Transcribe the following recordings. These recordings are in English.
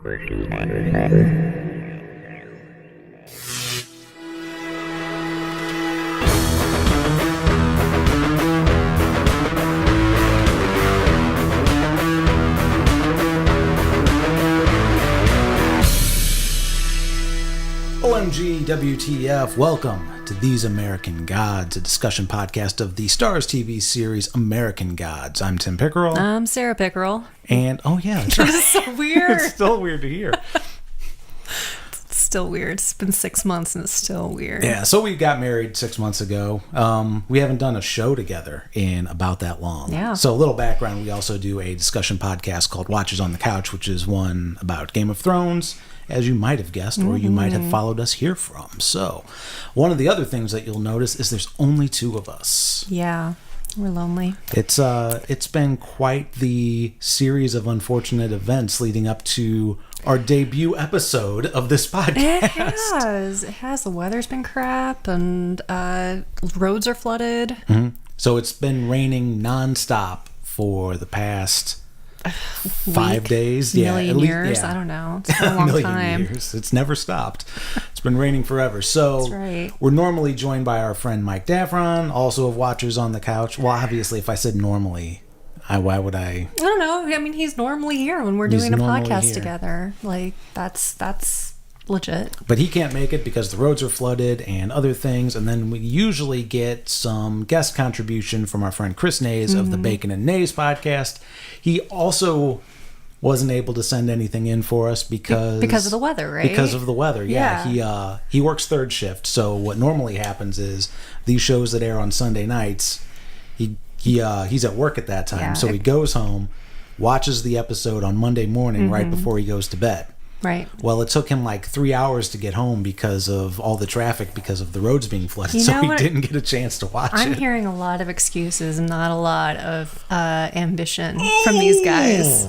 OMG WTF, welcome to These American Gods, a discussion podcast of the Starz TV series American Gods. I'm Tim Pickerel. I'm Sarah Pickerel. And, oh yeah, This is so weird. It's still weird to hear. It's still weird. It's been 6 months and it's still weird. Yeah, so we got married 6 months ago. We haven't done a show together in about that long. Yeah. So a little background, we also do a discussion podcast called Watchers on the Couch, which is one about Game of Thrones, as you might have guessed, or you might have followed us here from. So one of the other things that you'll notice is there's only two of us. Yeah, we're lonely. It's been quite the series of unfortunate events leading up to our debut episode of this podcast. It has. The weather's been crap and roads are flooded. Mm-hmm. So it's been raining nonstop for the past 5 days, million years. I don't know. It's been a long time. Years. It's never stopped. It's been raining forever. So that's right. We're normally joined by our friend Mike Daffron, also of Watchers on the Couch. Well, obviously, if I said normally, why would I? I don't know. I mean, he's normally here when we're doing a podcast together. Like that's legit. But he can't make it because the roads are flooded and other things. And then we usually get some guest contribution from our friend Chris Nays of the Bacon and Nays podcast. He also wasn't able to send anything in for us because of the weather, right? Because of the weather, yeah. He works third shift. So what normally happens is these shows that air on Sunday nights, he's at work at that time. Yeah. So he goes home, watches the episode on Monday morning right before he goes to bed. Right. Well, it took him like 3 hours to get home because of all the traffic, because of the roads being flooded. So he didn't get a chance to watch it. I'm hearing a lot of excuses and not a lot of ambition from these guys.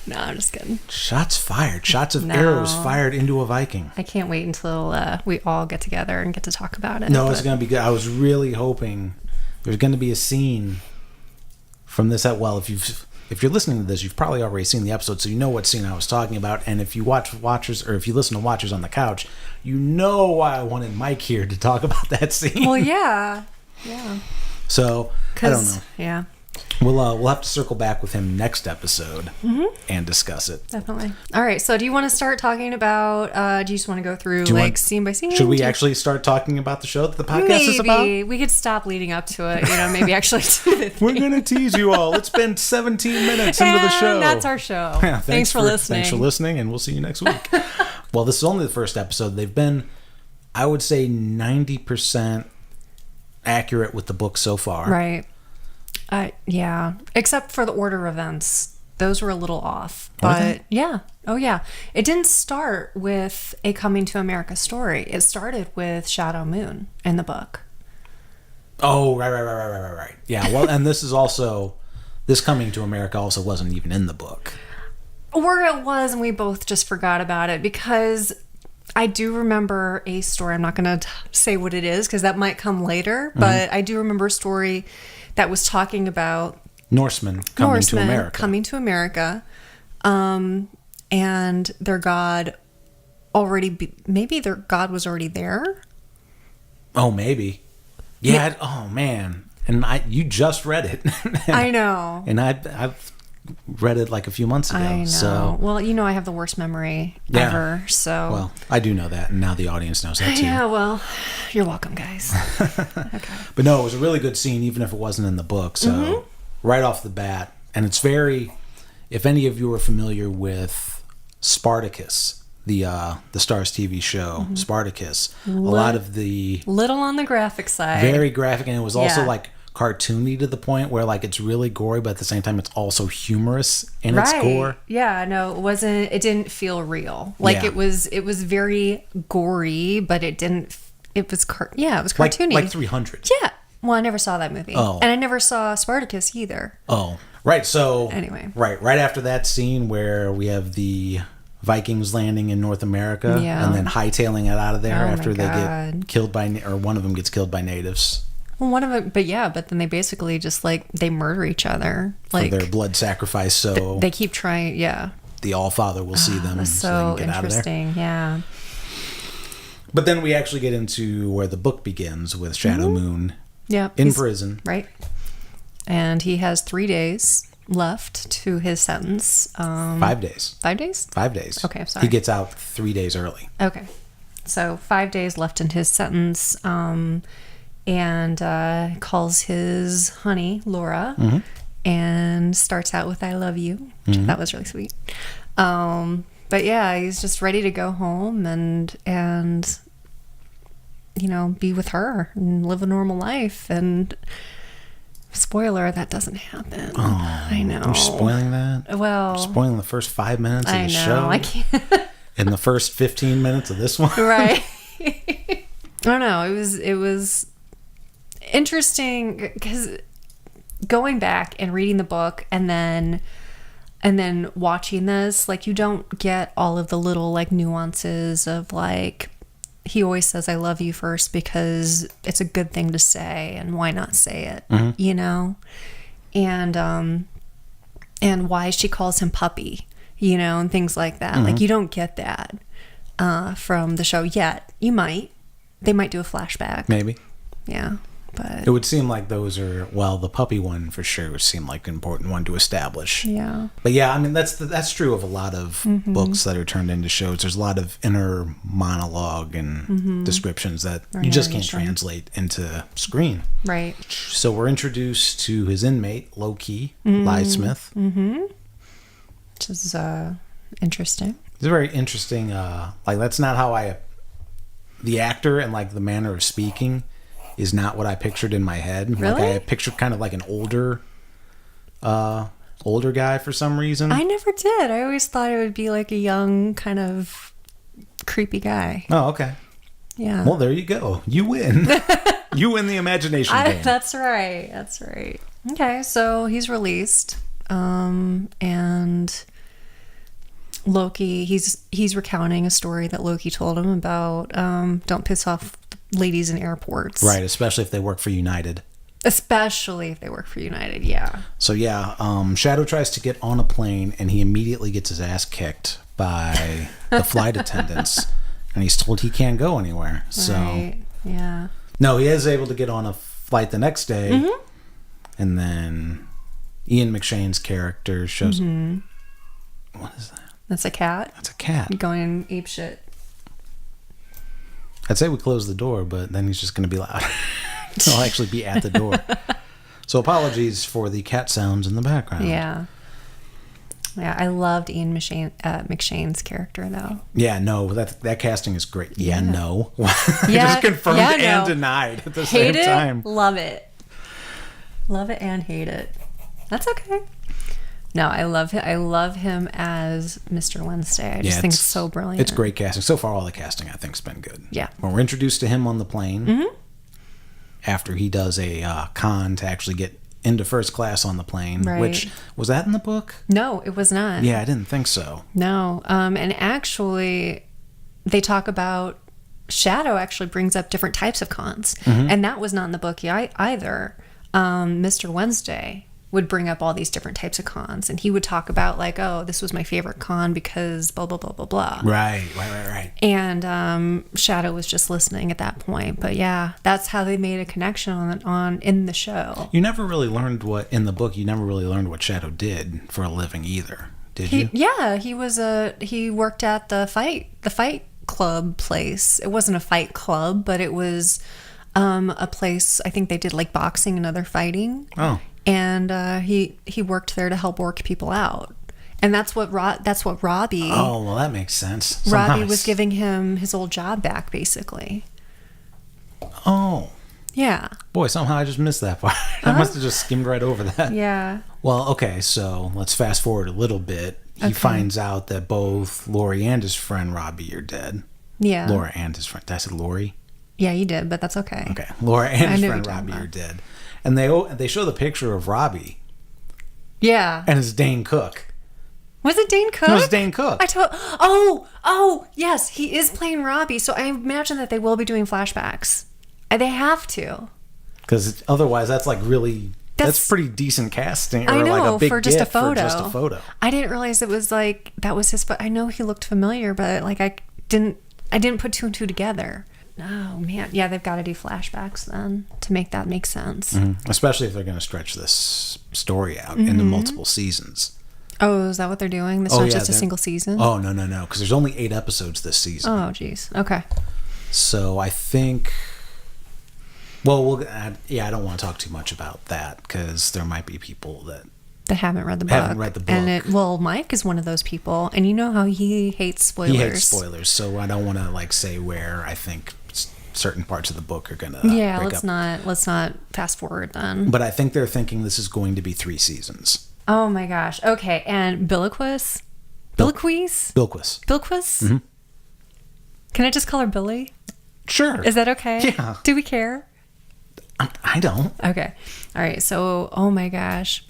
No, I'm just kidding. Shots fired. Shots of arrows fired into a Viking. I can't wait until we all get together and get to talk about it. No, it's going to be good. I was really hoping there's going to be a scene from this. Well, if you're listening to this, you've probably already seen the episode, so you know what scene I was talking about. And if you watch Watchers, or if you listen to Watchers on the Couch, you know why I wanted Mike here to talk about that scene. Well, yeah. So, I don't know. Yeah. We'll have to circle back with him next episode and discuss it. Definitely. All right. So, do you want to start talking about? Do you just want to go through scene by scene? Should we actually start talking about the show that the podcast is about? Maybe we could stop leading up to it. Maybe actually do the thing. We're gonna tease you all. It's been 17 minutes into the show. That's our show. Yeah, thanks for listening. Thanks for listening, and we'll see you next week. Well, this is only the first episode. They've been, I would say, 90% accurate with the book so far. Right. Yeah, except for the order of events. Those were a little off. But yeah. Oh, yeah. It didn't start with a Coming to America story. It started with Shadow Moon in the book. Oh, right. Yeah, well, and this Coming to America also wasn't even in the book. Or it was, and we both just forgot about it, because I do remember a story. I'm not going to say what it is, because that might come later, but I do remember a story that was talking about Norsemen coming to America. And their god maybe their god was already there. Oh, maybe. Yeah. Oh man. And you just read it. I know. And I've read it like a few months ago. I know. So, well, I have the worst memory ever. So. Well, I do know that, and now the audience knows that too. Yeah. Well, you're welcome, guys. Okay. But no, it was a really good scene, even if it wasn't in the book. So right off the bat, and it's very. If any of you are familiar with Spartacus, the Starz TV show Spartacus, a lot of the little on the graphic side, very graphic, and it was also like cartoony to the point where like it's really gory, but at the same time it's also humorous in its gore. Yeah, no, it didn't feel real. Like it was very gory, but it didn't. It was cartoony, like 300. Yeah. Well, I never saw that movie, and I never saw Spartacus either. Oh, right. So anyway, right after that scene where we have the Vikings landing in North America and then hightailing it out of there after they get killed by, or one of them gets killed by natives. Well, one of it, but then they basically just they murder each other, for their blood sacrifice. So they keep trying, the Allfather will see them That's so so they can get out of there. interesting. Yeah. But then we actually get into where the book begins with Shadow Moon in prison. Right. And he has 3 days left to his sentence. 5 days. 5 days? 5 days. Okay, I'm sorry. He gets out 3 days early. Okay. So 5 days left in his sentence. And calls his honey, Laura, and starts out with "I love you." That was really sweet. But yeah, he's just ready to go home and be with her and live a normal life. And spoiler, that doesn't happen. Oh, I know. You're spoiling that? Well, you're spoiling the first 5 minutes of the show. I can't. In the first 15 minutes of this one. Right. I don't know. It was interesting because going back and reading the book and then watching this, like, you don't get all of the little like nuances of like, he always says "I love you" first because it's a good thing to say, and why not say it, and why she calls him puppy, and things like that. Like, you don't get that from the show yet. They might do a flashback, maybe. Yeah. But it would seem like those are, well, the puppy one for sure would seem like an important one to establish. Yeah. But yeah, I mean, that's true of a lot of books that are turned into shows. There's a lot of inner monologue and descriptions that you just can't translate into screen. Right. So we're introduced to his inmate, Loki, Smith. Which is interesting. It's very interesting. Like, that's not how the actor and like the manner of speaking is not what I pictured in my head. Really? Like, I pictured kind of like an older guy for some reason. I never did. I always thought it would be like a young, kind of creepy guy. Oh, okay. Yeah. Well, there you go. You win. You win the imagination game. That's right. That's right. Okay, so he's released, and Loki. He's recounting a story that Loki told him about. Don't piss off ladies in airports. Right, especially if they work for United. Yeah. So yeah, Shadow tries to get on a plane and he immediately gets his ass kicked by the flight attendants, and he's told he can't go anywhere. So right. Yeah. No, he is able to get on a flight the next day, and then Ian McShane's character shows. What is that? That's a cat. That's a cat. Going apeshit. I'd say we close the door, but then he's just going to be loud. He'll actually be at the door. So apologies for the cat sounds in the background. Yeah. Yeah, I loved Ian McShane's character, though. Yeah, no, that casting is great. Yeah, no. Yeah, just confirmed yeah, and no. denied at the Hate same time. Love it. Love it and hate it. That's okay. No, I love him as Mr. Wednesday. I just think it's so brilliant. It's great casting. So far, all the casting, I think, has been good. Yeah. When we're introduced to him on the plane, after he does a con to actually get into first class on the plane, Right. which, was that in the book? No, it was not. Yeah, I didn't think so. No. And actually, they talk about Shadow actually brings up different types of cons. And that was not in the book either. Mr. Wednesday would bring up all these different types of cons, and he would talk about like, oh, this was my favorite con because blah blah blah blah blah. Right. And Shadow was just listening at that point. But yeah, that's how they made a connection on in the show. You never really learned what Shadow did for a living either, did you? Yeah, he worked at the fight club place. It wasn't a fight club, but it was a place. I think they did like boxing and other fighting. Oh. And he worked there to help work people out, and that's what Robbie. Oh, well, that makes sense. Robbie was giving him his old job back, basically. Oh, yeah. Boy, somehow I just missed that part. I must have just skimmed right over that. Yeah. Well, okay, so let's fast forward a little bit. He finds out that both Lori and his friend Robbie are dead. Yeah. Laura and his friend. Did I say Lori? Yeah, you did, but that's okay. Okay, Laura and his friend Robbie are dead. And they show the picture of Robbie. Yeah. And it's Dane Cook. Was it Dane Cook? No, it's Dane Cook. Oh, yes, he is playing Robbie. So I imagine that they will be doing flashbacks. They have to. Because otherwise, that's like really That's pretty decent casting. I Or know, like a big for just a get for photo. just a photo. I didn't realize it was like that was his. I know he looked familiar, but like I didn't put two and two together. Oh man, yeah, they've got to do flashbacks then to make that make sense. Mm-hmm. Especially if they're going to stretch this story out into multiple seasons. Oh, is that what they're doing? It's not just a single season? Oh, no. Because there's only 8 episodes this season. Oh, geez. Okay. So I think... Well, I don't want to talk too much about that because there might be people that haven't read the book. And Mike is one of those people, and you know how he hates spoilers. He hates spoilers, so I don't want to like say where I think certain parts of the book are gonna. Yeah, let's not fast forward then. But I think they're thinking this is going to be 3 seasons. Oh my gosh. Okay, and Bilquis. Mm-hmm. Can I just call her Billy? Sure. Is that okay? Yeah. Do we care? I don't. Okay. All right. So, oh my gosh.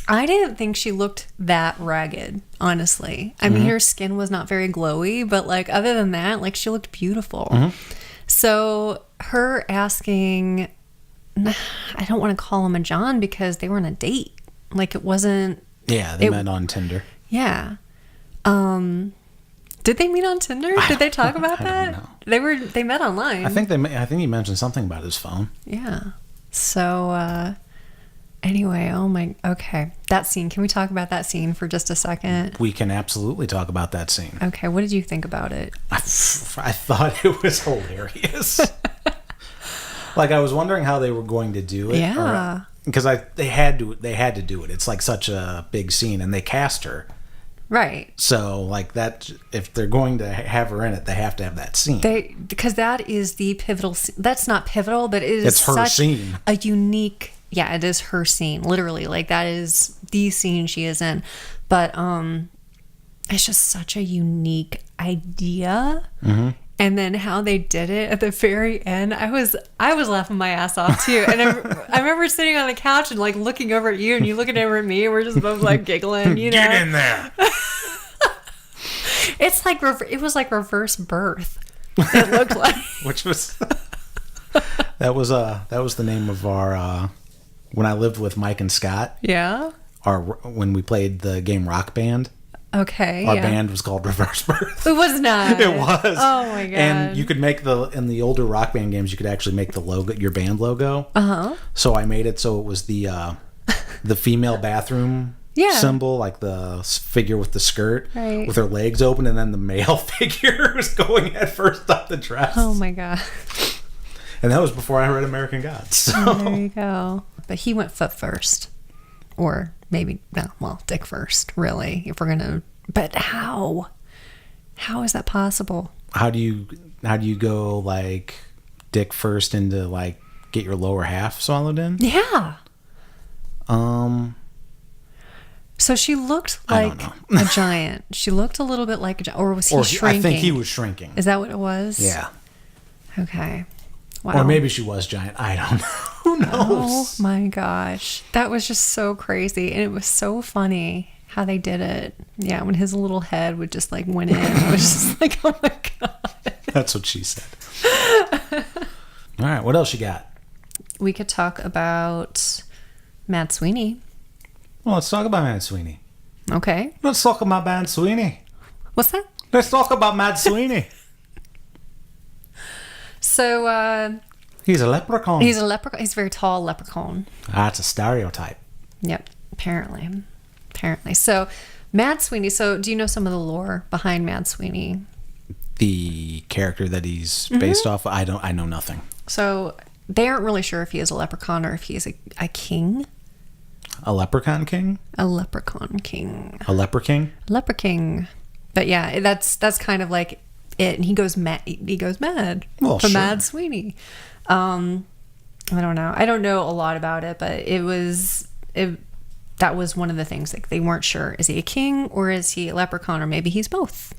I didn't think she looked that ragged, honestly. I mean, her skin was not very glowy, but like other than that, like she looked beautiful. So her asking, I don't want to call him a John because they were on a date. Like it wasn't. Yeah, they met on Tinder. Yeah. Did they meet on Tinder? Did they talk about that? I don't know. They met online. I think he mentioned something about his phone. Yeah. So anyway, okay. That scene. Can we talk about that scene for just a second? We can absolutely talk about that scene. Okay, what did you think about it? I thought it was hilarious. Like I was wondering how they were going to do it. Yeah. Because they had to do it. It's like such a big scene, and they cast her. Right. So, like that, if they're going to have her in it, they have to have that scene. Because that is the pivotal. That's not pivotal, but it's her such scene. A unique. Yeah, it is her scene. Literally, like that is the scene she is in. But it's just such a unique idea. And then how they did it at the very end, I was laughing my ass off too. And I remember sitting on the couch and like looking over at you, and you looking over at me, and we're just both like giggling. You know, get in there. It's like it was like reverse birth. It looked like, which was that was the name of our when I lived with Mike and Scott. Yeah. When we played the game Rock Band. Okay. Our band was called Reverse Birth. It was not. It was. Oh my god! And you could make in the older Rock Band games, you could actually make the logo, your band logo. So I made it so it was the female bathroom symbol, like the figure with the skirt with her legs open, and then the male figure was going head first up the dress. Oh my god! And that was before I read American Gods. So. There you go. But he went foot first, or maybe dick first. Really, if we're gonna. But how? How is that possible? How do you go like dick first into like get your lower half swallowed in? Yeah. So she looked like a giant. She looked a little bit like a giant. Or was he shrinking? I think he was shrinking. Is that what it was? Yeah. Okay. Wow. Or maybe she was giant. I don't know. Who knows? Oh my gosh. That was just so crazy. And it was so funny how they did it. Yeah, when his little head would just like went in. It was just like, oh my god. That's what she said. All right, what else you got? We could talk about Mad Sweeney. Well, let's talk about Mad Sweeney. Okay. Let's talk about Mad Sweeney. What's that? Let's talk about Mad Sweeney. So, he's a leprechaun. He's a leprechaun. He's a very tall leprechaun. That's a stereotype. Yep, apparently. So, Mad Sweeney. So, do you know some of the lore behind Mad Sweeney? The character that he's based off of? I know nothing. So, they aren't really sure if he is a leprechaun or if he is a king. A leprechaun king? A leprechaun king. A leper king? Leper king. But yeah, that's kind of like it. And he goes mad. Well, for sure. Mad Sweeney. I don't know. I don't know a lot about it, but that was one of the things. Like they weren't sure. Is he a king or is he a leprechaun, or maybe he's both?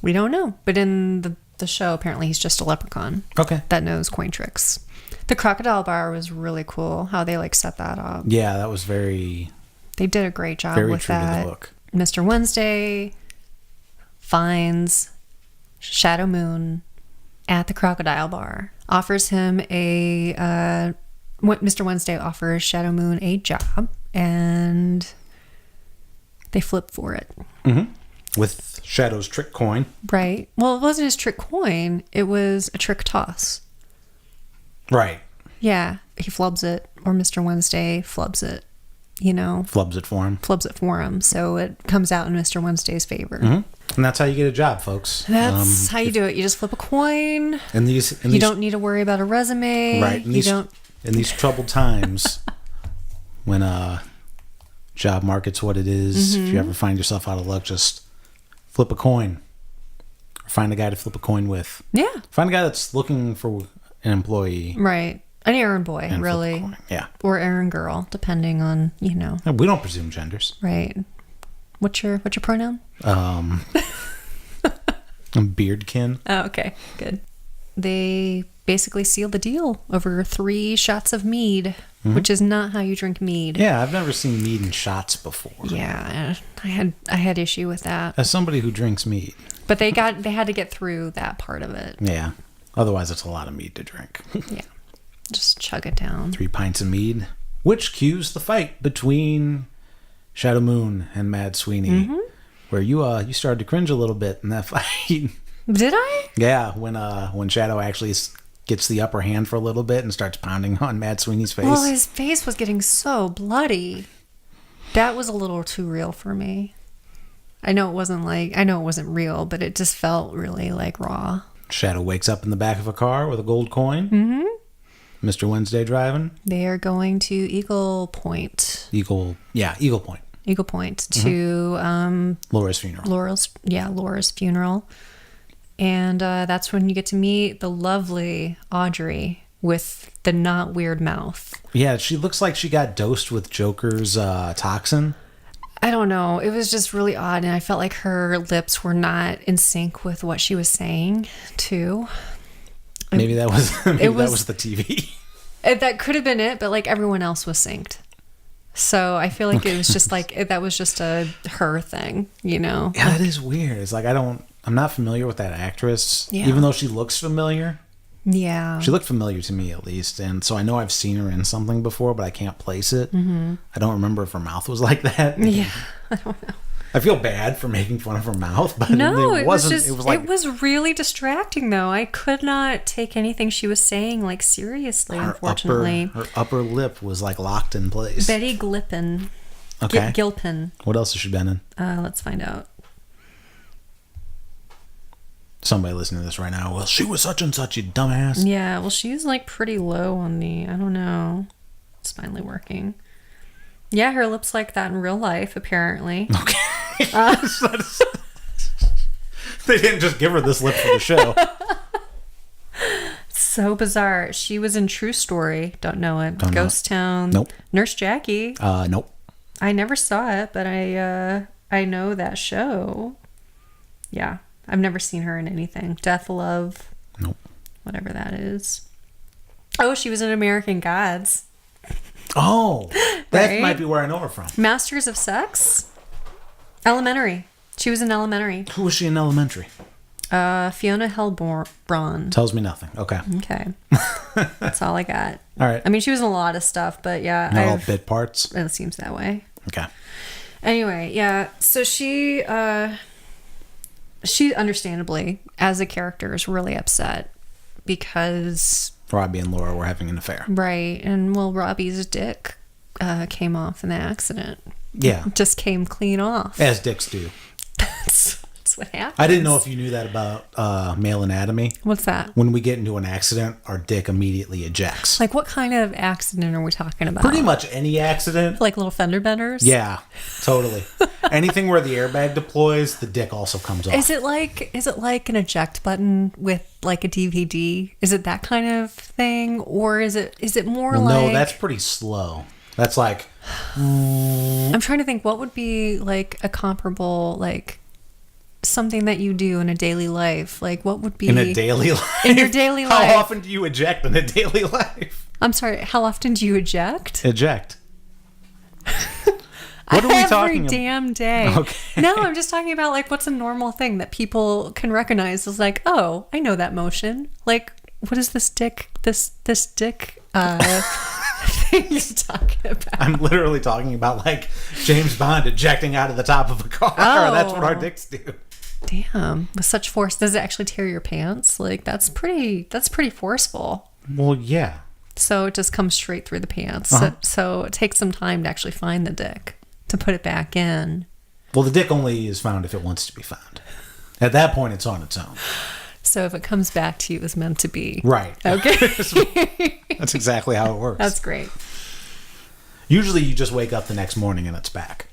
We don't know. But in the show, apparently he's just a leprechaun. Okay. That knows coin tricks. The crocodile bar was really cool. How they like set that up. Yeah, that was very. They did a great job very with true that. to the book. Mr. Wednesday finds Shadow Moon at the crocodile bar, offers him a Mr. Wednesday offers Shadow Moon a job, and they flip for it. Mm-hmm. With Shadow's trick coin. Right. Well, it wasn't his trick coin. It was a trick toss. Right. Yeah. He flubs it, or Mr. Wednesday flubs it, you know. Flubs it for him. Flubs it for him. So it comes out in Mr. Wednesday's favor. Mm-hmm. And that's how you get a job, folks. That's how you do it. You just flip a coin. You don't need to worry about a resume. Right. In these troubled times, when job market's what it is, if you ever find yourself out of luck, just flip a coin. Or find a guy to flip a coin with. Yeah. Find a guy that's looking for an employee. Right. An errand boy, really. Yeah. Or errand girl, depending on, you know. We don't presume genders. Right. What's your pronoun? I'm beardkin. Oh, okay. Good. They basically seal the deal over 3 shots of mead, which is not how you drink mead. Yeah, I've never seen mead in shots before. Yeah, I had issue with that. As somebody who drinks mead. But they had to get through that part of it. Yeah. Otherwise, it's a lot of mead to drink. Yeah. Just chug it down. 3 pints of mead, which cues the fight between Shadow Moon and Mad Sweeney, where you started to cringe a little bit in that fight. Did I? Yeah, when Shadow actually gets the upper hand for a little bit and starts pounding on Mad Sweeney's face. Well, his face was getting so bloody. That was a little too real for me. I know it wasn't real, but it just felt really like raw. Shadow wakes up in the back of a car with a gold coin. Mm-hmm. Mr. Wednesday driving. They are going to Eagle Point. Eagle Point. Eagle Point to Laura's funeral. Laura's funeral. And that's when you get to meet the lovely Audrey with the not weird mouth. Yeah, she looks like she got dosed with Joker's toxin. I don't know. It was just really odd, and I felt like her lips were not in sync with what she was saying, too. Maybe that was that was the TV. That could have been it, but like everyone else was synced. So I feel like it was just like that was just a her thing, you know. Yeah, that is weird. It's like I'm not familiar with that actress, even though she looks familiar. Yeah, she looked familiar to me at least, and so I know I've seen her in something before, but I can't place it. Mm-hmm. I don't remember if her mouth was like that. Yeah, I don't know. I feel bad for making fun of her mouth, but no, it wasn't. It was really distracting, though. I could not take anything she was saying like seriously. Unfortunately, her upper lip was like locked in place. Betty Glippin. Okay. Gilpin. What else has she been in? Let's find out. Somebody listening to this right now. Well, she was such and such, you dumbass. Yeah. Well, she's like pretty low on the. I don't know. It's finally working. Yeah, her lips like that in real life, apparently. Okay. They didn't just give her this lip for the show. So bizarre. She was in True Story. Don't know it. Don't Ghost Town. Nope. Nurse Jackie. Nope. I never saw it, but I know that show. Yeah. I've never seen her in anything. Death Love. Nope. Whatever that is. Oh, she was in American Gods. Oh, that right? might be where I know her from. Masters of Sex? Elementary. She was in Elementary. Who was she in Elementary? Fiona Hellborn. Tells me nothing. Okay. Okay. That's all I got. All right. I mean, she was in a lot of stuff, but yeah. Not all bit parts? It seems that way. Okay. Anyway, yeah. So she understandably, as a character, is really upset because Robbie and Laura were having an affair. Right. And well, Robbie's dick came off in the accident. Yeah. Just came clean off. As dicks do. That's what happens. I didn't know if you knew that about male anatomy. What's that? When we get into an accident, our dick immediately ejects. Like, what kind of accident are we talking about? Pretty much any accident. Like little fender benders? Yeah, totally. Anything where the airbag deploys, the dick also comes off. Is it like an eject button with like a DVD? Is it that kind of thing? Or is it more like... No, that's pretty slow. That's like... I'm trying to think what would be like a comparable, like something that you do in a daily life. Like what would be... In a daily life? In your daily life. How often do you eject in a daily life? I'm sorry, how often do you eject? Eject. What are we talking about? Every damn day. Okay. No, I'm just talking about like what's a normal thing that people can recognize as like, oh, I know that motion. Like, what is this dick? This dick you talking about? I'm literally talking about like James Bond ejecting out of the top of a car. Oh. That's what our dicks do. Damn, with such force, does it actually tear your pants? Like that's pretty forceful. Well, yeah. So it just comes straight through the pants. So it takes some time to actually find the dick to put it back in. Well, the dick only is found if it wants to be found. At that point, it's on its own. So if it comes back to you, it was meant to be. Right. Okay. That's exactly how it works. That's great. Usually you just wake up the next morning and it's back.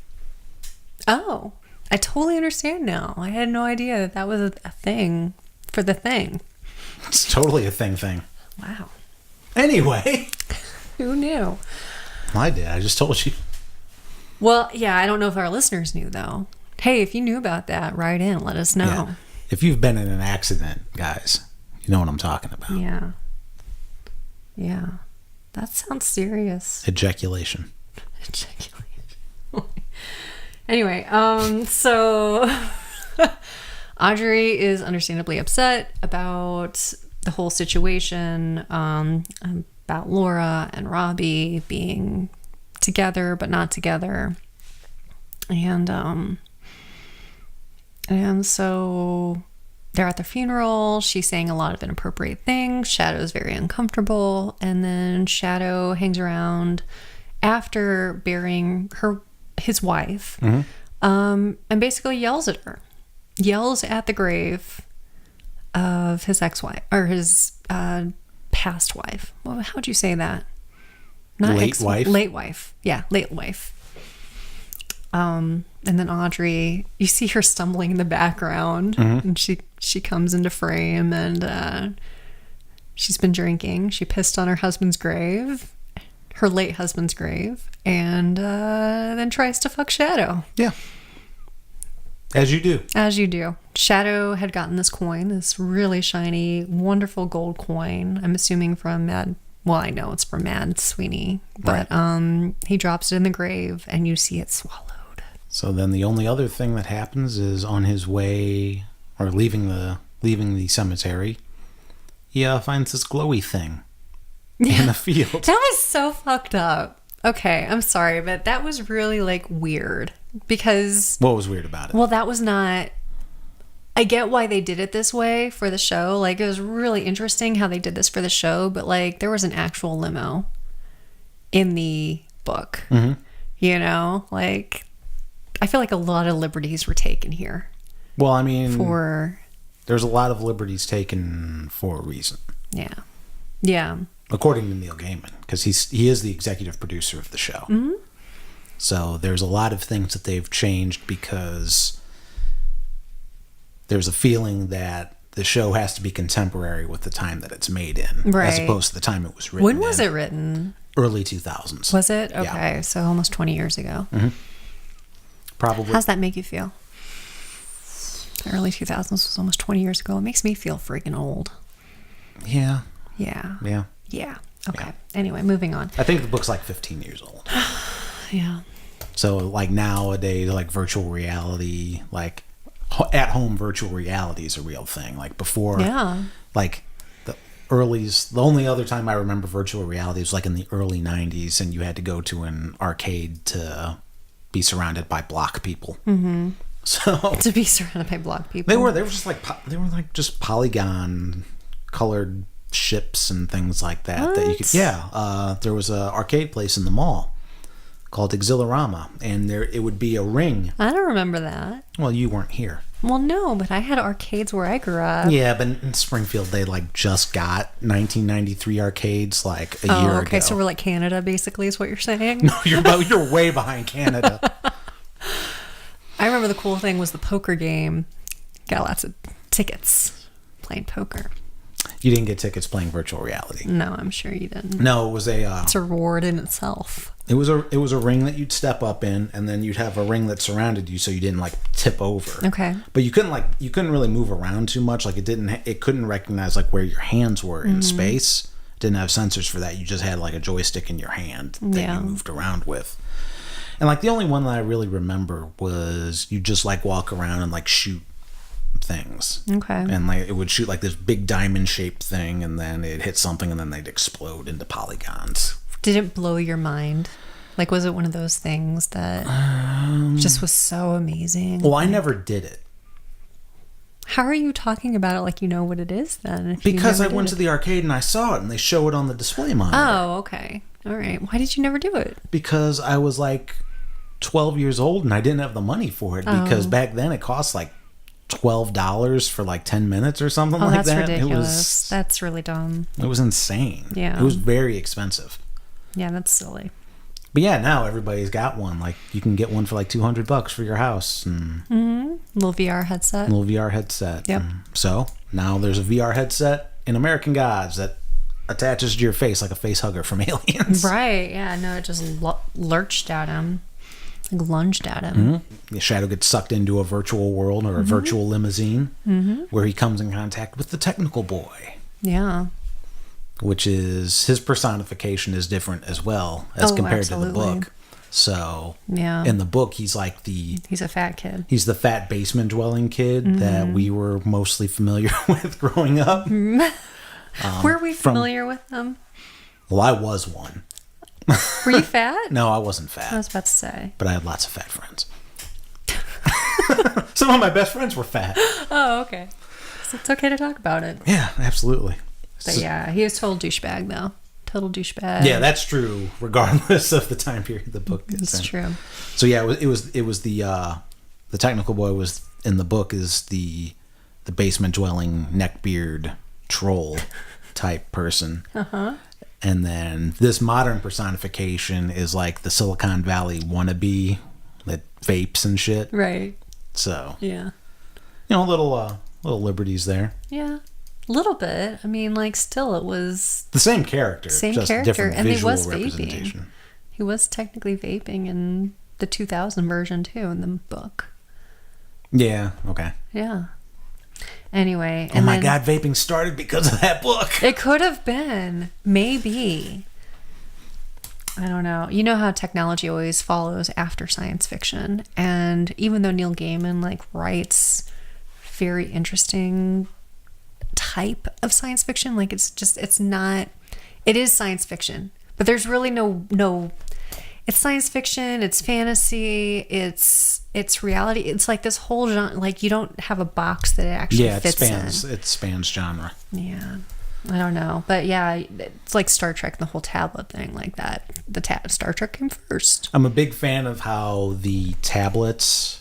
Oh, I totally understand now. I had no idea that was a thing for the thing. It's totally a thing. Wow. Anyway. Who knew? I did. I just told you. Well, yeah, I don't know if our listeners knew, though. Hey, if you knew about that, write in. Let us know. Yeah. If you've been in an accident, guys, you know what I'm talking about. Yeah. Yeah. That sounds serious. Ejaculation. Anyway, so Audrey is understandably upset about the whole situation, about Laura and Robbie being together but not together. And so they're at the funeral. She's saying a lot of inappropriate things. Shadow's very uncomfortable. And then Shadow hangs around after burying his wife, and basically yells at her. Yells at the grave of his ex-wife, or his past wife. Well, how would you say that? Late wife? Late wife. Yeah, late wife. And then Audrey, you see her stumbling in the background, and she comes into frame, and she's been drinking. She pissed on her husband's grave, her late husband's grave, and then tries to fuck Shadow. Yeah. As you do. As you do. Shadow had gotten this coin, this really shiny, wonderful gold coin. I'm assuming from Mad. Well, I know it's from Mad Sweeney, but right. He drops it in the grave, and you see it swallowed. So then the only other thing that happens is on his way, or leaving the cemetery, he finds this glowy thing in the field. That was so fucked up. Okay, I'm sorry, but that was really like weird because... What was weird about it? Well, that was not... I get why they did it this way for the show. Like, it was really interesting how they did this for the show, but like there was an actual limo in the book. You know, like I feel like a lot of liberties were taken here. Well, I mean, there's a lot of liberties taken for a reason. Yeah. According to Neil Gaiman, because he is the executive producer of the show. So there's a lot of things that they've changed because there's a feeling that the show has to be contemporary with the time that it's made in, as opposed to the time it was written. When was it written? Early 2000s. Was it? Okay, yeah. So almost 20 years ago. Probably. How's that make you feel? The early 2000s was almost 20 years ago. It makes me feel freaking old. Yeah. Okay. Yeah. Anyway, moving on. I think the book's like 15 years old. Yeah. So like nowadays, like virtual reality, like at-home virtual reality is a real thing. Like before, like the only other time I remember virtual reality was like in the early 90s, and you had to go to an arcade to be surrounded by block people. So to be surrounded by block people, they were just like just polygon colored ships and things like that. What? That you could. There was a arcade place in the mall called Exhilarama, and it would be a ring. I don't remember that. Well, you weren't here. Well, no, but I had arcades where I grew up. Yeah, but in Springfield, they like just got 1993 arcades like a year ago. Okay, so we're like Canada, basically, is what you're saying? No, you're way behind Canada. I remember the cool thing was the poker game. Got lots of tickets playing poker. You didn't get tickets playing virtual reality. No, I'm sure you didn't. No, it was it's a reward in itself. It was a ring that you'd step up in, and then you'd have a ring that surrounded you, so you didn't like tip over. Okay. But you couldn't really move around too much. Like it couldn't recognize like where your hands were in space. It didn't have sensors for that. You just had like a joystick in your hand that you moved around with. And like the only one that I really remember was you just like walk around and like shoot things. Okay. And like it would shoot like this big diamond shaped thing, and then it'd hit something, and then they'd explode into polygons. Did it blow your mind? Like, was it one of those things that just was so amazing? Well, I never did it. How are you talking about it like you know what it is then? Because I went to the arcade and I saw it and they show it on the display monitor. Oh, okay. All right. Why did you never do it? Because I was like 12 years old and I didn't have the money for it. Because back then it cost like $12 for like 10 minutes or something like that's that. Ridiculous. That's really dumb. It was insane. Yeah. It was very expensive. Yeah, that's silly. But yeah, now everybody's got one. Like you can get one for like $200 for your house and Little VR headset. Yep. So now there's a VR headset in American Gods that attaches to your face like a face hugger from Aliens. Right. Yeah. No, it just lurched at him. Like lunged at him. The Shadow gets sucked into a virtual world or a virtual limousine where he comes in contact with the technical boy. Yeah. Which is his personification is different as well as compared to the book. So in the book, he's like he's a fat kid. He's the fat basement dwelling kid that we were mostly familiar with growing up. Were we familiar with them? Well, I was one. Were you fat? No, I wasn't fat. I was about to say. But I had lots of fat friends. Some of my best friends were fat. Oh, okay. So it's okay to talk about it. Yeah, absolutely. But yeah, he was total douchebag though. Total douchebag. Yeah, that's true. Regardless of the time period the book is in. That's true. So yeah, it was the technical boy was in the book is the basement dwelling neckbeard troll type person. And then this modern personification is like the Silicon Valley wannabe that vapes and shit. Right. So yeah, little liberties there. Yeah. A little bit. I mean, like, still, it was the same character, just different and visual he was representation. Vaping. He was technically vaping in the 2000 version too in the book. Yeah. Okay. Yeah. Anyway. Oh my God! Vaping started because of that book. It could have been, maybe. I don't know. You know how technology always follows after science fiction, and even though Neil Gaiman writes very interesting type of science fiction, it is science fiction, but there's really no it's science fiction, it's fantasy, it's reality. It's like this whole genre, you don't have a box that it actually fits in. It spans genre. Yeah, I don't know, but yeah, it's like Star Trek, the whole tablet thing, like that. Star Trek came first. I'm a big fan of how the tablets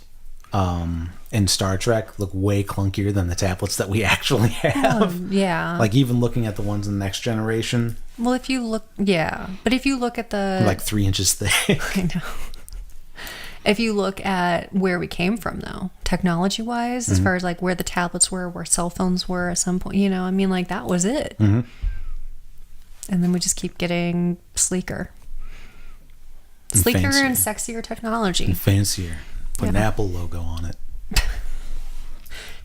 in Star Trek look way clunkier than the tablets that we actually have. Yeah. Even looking at the ones in the Next Generation. Well, but if you look at the 3 inches thick. I know. If you look at where we came from, though, technology-wise, as far as where the tablets were, where cell phones were at some point, that was it. And then we just keep getting sleeker and sexier technology, and fancier. Put an Apple logo on it.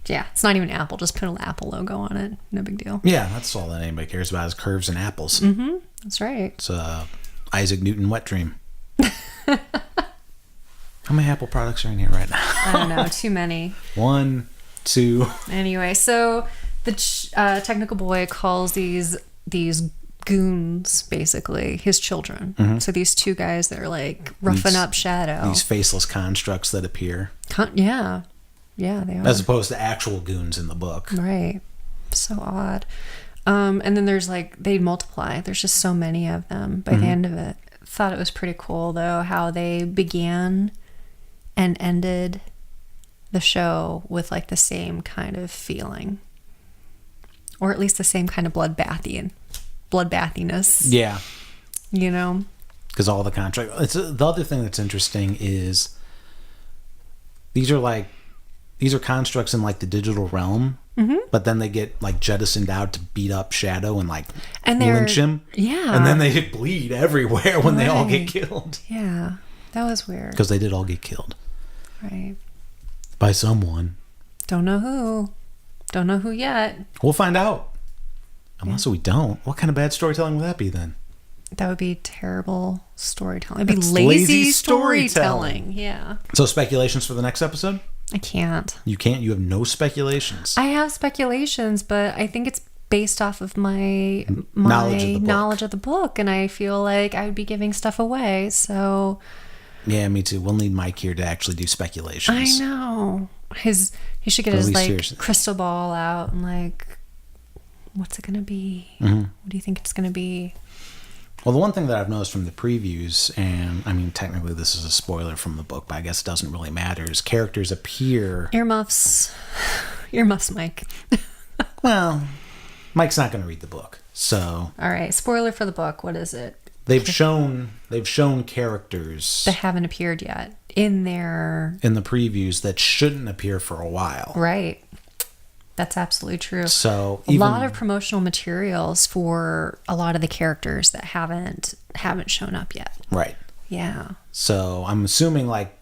Yeah, it's not even Apple. Just put an Apple logo on it. No big deal. Yeah, that's all that anybody cares about is curves and apples. That's right. It's Isaac Newton wet dream. How many Apple products are in here right now? I don't know. Too many. 1, 2. Anyway, so the technical boy calls these goons, basically his children. So these two guys that are roughing up Shadow. These faceless constructs that appear. Yeah, they are. As opposed to actual goons in the book. Right. So odd. And then there's they multiply. There's just so many of them by the end of it. Thought it was pretty cool though how they began and ended the show with the same kind of feeling, or at least the same kind of bloodbathiness. Yeah. Because all the contract. The other thing that's interesting is these are constructs in the digital realm, but then they get jettisoned out to beat up Shadow and lynch him. Yeah. And then they bleed everywhere when they all get killed. Yeah. That was weird. Because they did all get killed. Right. By someone. Don't know who. Don't know who yet. We'll find out. Unless we don't. What kind of bad storytelling would that be then? That would be terrible storytelling. It'd be lazy storytelling. Yeah. So speculations for the next episode? I can't. You can't? You have no speculations? I have speculations, but I think it's based off of my knowledge of the book, and I feel like I would be giving stuff away. So yeah, me too. We'll need Mike here to actually do speculations. I know he should get his like crystal ball out and like, what's it gonna be? What do you think it's gonna be? Well, the one thing that I've noticed from the previews, and I mean, technically this is a spoiler from the book, but I guess it doesn't really matter, is characters appear... Earmuffs, Mike. Well, Mike's not going to read the book, so... All right, spoiler for the book. What is it? They've shown characters... that haven't appeared yet in the previews that shouldn't appear for a while. Right. That's absolutely true. So a lot of promotional materials for a lot of the characters that haven't shown up yet. Right. Yeah. So I'm assuming like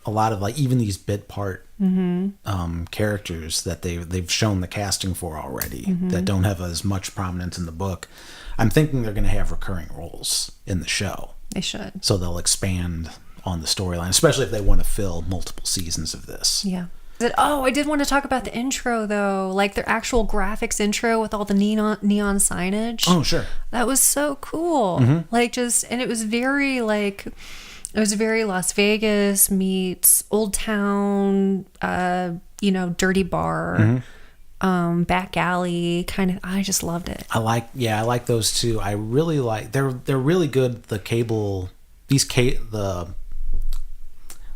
a lot of like even these bit part characters that they've shown the casting for already that don't have as much prominence in the book. I'm thinking they're going to have recurring roles in the show. They should. So they'll expand on the storyline, especially if they want to fill multiple seasons of this. Yeah. Oh, I did want to talk about the intro though, like their actual graphics intro with all the neon signage. Oh, sure. That was so cool. Like and it was very Las Vegas meets Old Town, dirty bar, back alley kind of. I just loved it. I like those too. I really like, they're really good.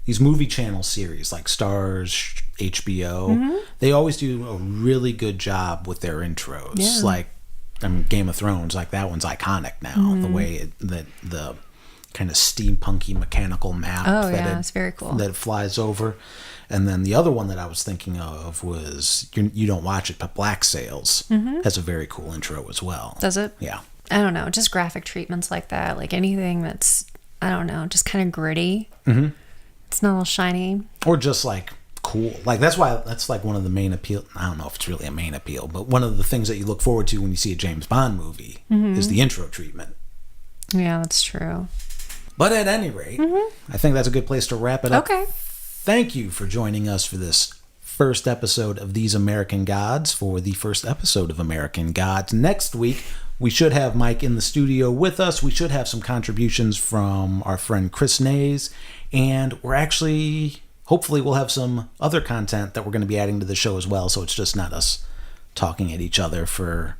These movie channel series like Starz, HBO, they always do a really good job with their intros. Yeah. Like, Game of Thrones, like that one's iconic now. The way that the kind of steampunky mechanical map it's very cool. That it flies over. And then the other one that I was thinking of was, you don't watch it, but Black Sails has a very cool intro as well. Does it? Yeah. I don't know, just graphic treatments like that, like anything that's, I don't know, just kind of gritty. It's not all shiny. Or just like cool. Like that's like one of the main appeal. I don't know if it's really a main appeal, but one of the things that you look forward to when you see a James Bond movie is the intro treatment. Yeah, that's true. But at any rate, I think that's a good place to wrap it up. Okay. Thank you for joining us for this first episode of These American Gods, for the first episode of American Gods. Next week, we should have Mike in the studio with us. We should have some contributions from our friend Chris Nays. And we're actually, hopefully we'll have some other content that we're going to be adding to the show as well. So it's just not us talking at each other for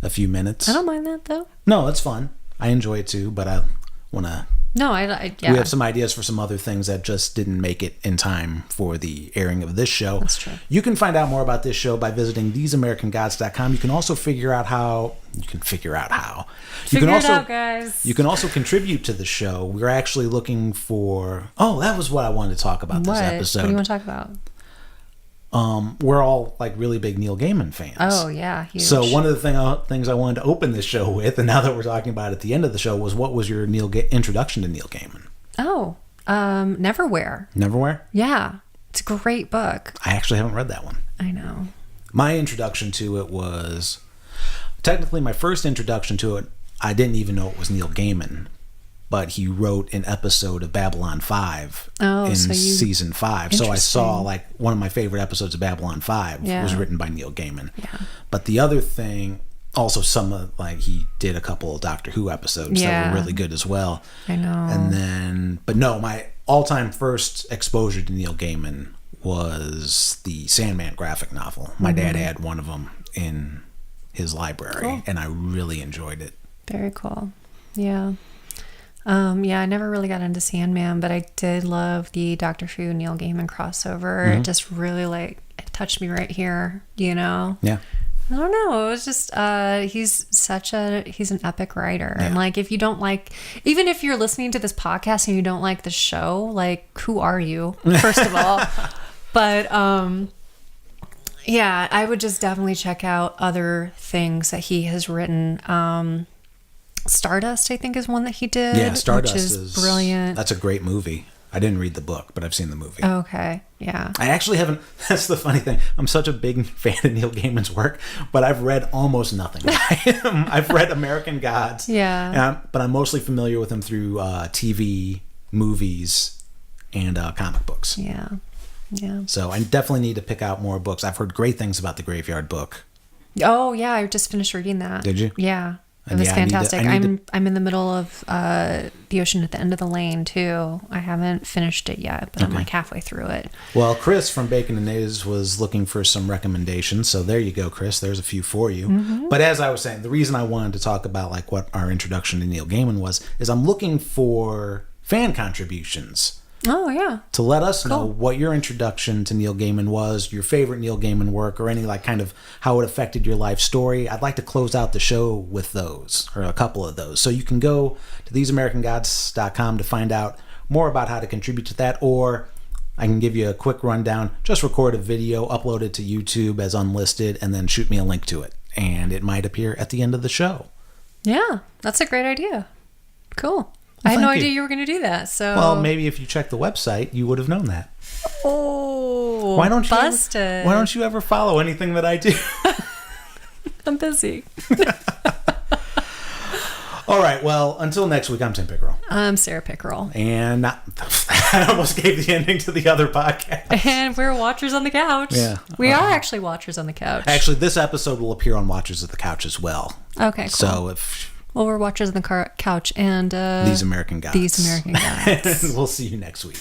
a few minutes. I don't mind that though. No, it's fun. I enjoy it too, but I want to... No, yeah. We have some ideas for some other things that just didn't make it in time for the airing of this show. That's true. You can find out more about this show by visiting theseamericangods.com. You can also figure out how. Figure it out, guys. You can also contribute to the show. We're actually looking for... Oh, that was what I wanted to talk about this episode. What do you want to talk about? We're all like really big Neil Gaiman fans. Oh yeah, huge. So one of the things I wanted to open this show with, and now that we're talking about it at the end of the show, was what was your introduction to Neil Gaiman? Oh, Neverwhere. Neverwhere? Yeah, it's a great book. I actually haven't read that one. I know. My introduction to it was technically my first introduction to it. I didn't even know it was Neil Gaiman, but he wrote an episode of Babylon 5 in season 5. So I saw like one of my favorite episodes of Babylon 5 was written by Neil Gaiman. Yeah. But the other thing, also he did a couple of Doctor Who episodes that were really good as well. I know. And then, but no, my all-time first exposure to Neil Gaiman was the Sandman graphic novel. My dad had one of them in his library, and I really enjoyed it. Very cool. Yeah. I never really got into Sandman, but I did love the Doctor Who Neil Gaiman crossover. It just really it touched me right here, Yeah. I don't know. It was just he's an epic writer. Yeah. And like if you don't even if you're listening to this podcast and you don't like the show, like who are you? First of all. But I would just definitely check out other things that he has written. Stardust, I think, is one that he did. Yeah, Stardust which is brilliant. That's a great movie. I didn't read the book, but I've seen the movie. Okay, yeah. I actually haven't. That's the funny thing. I'm such a big fan of Neil Gaiman's work, but I've read almost nothing by him. I've read American Gods. Yeah. But I'm mostly familiar with him through TV, movies, and comic books. Yeah. Yeah. So I definitely need to pick out more books. I've heard great things about The Graveyard Book. Oh yeah, I just finished reading that. Did you? Yeah. It And was yeah, fantastic. I need I'm in the middle of The Ocean at the End of the Lane too. I haven't finished it yet, but I'm like halfway through it. Well, Chris from Bacon and Nays was looking for some recommendations, so there you go, Chris. There's a few for you. Mm-hmm. But as I was saying, the reason I wanted to talk about like what our introduction to Neil Gaiman was is I'm looking for fan contributions. Oh yeah. To let us know what your introduction to Neil Gaiman was, your favorite Neil Gaiman work, or any like kind of how it affected your life story. I'd like to close out the show with those, or a couple of those. So you can go to theseamericangods.com to find out more about how to contribute to that, or I can give you a quick rundown. Just record a video, upload it to YouTube as unlisted, and then shoot me a link to it. And it might appear at the end of the show. Yeah, that's a great idea. Cool. I had no idea you were going to do that. So, well, maybe if you checked the website, you would have known that. Oh, why don't you ever follow anything that I do? I'm busy. All right. Well, until next week, I'm Tim Pickerel. I'm Sarah Pickerel. And I almost gave the ending to the other podcast. And we're Watchers on the Couch. Yeah. We are actually Watchers on the Couch. Actually, this episode will appear on Watchers of the Couch as well. Okay, cool. So well, we're Watchers on the Couch and These American Gods. These American Gods. We'll see you next week.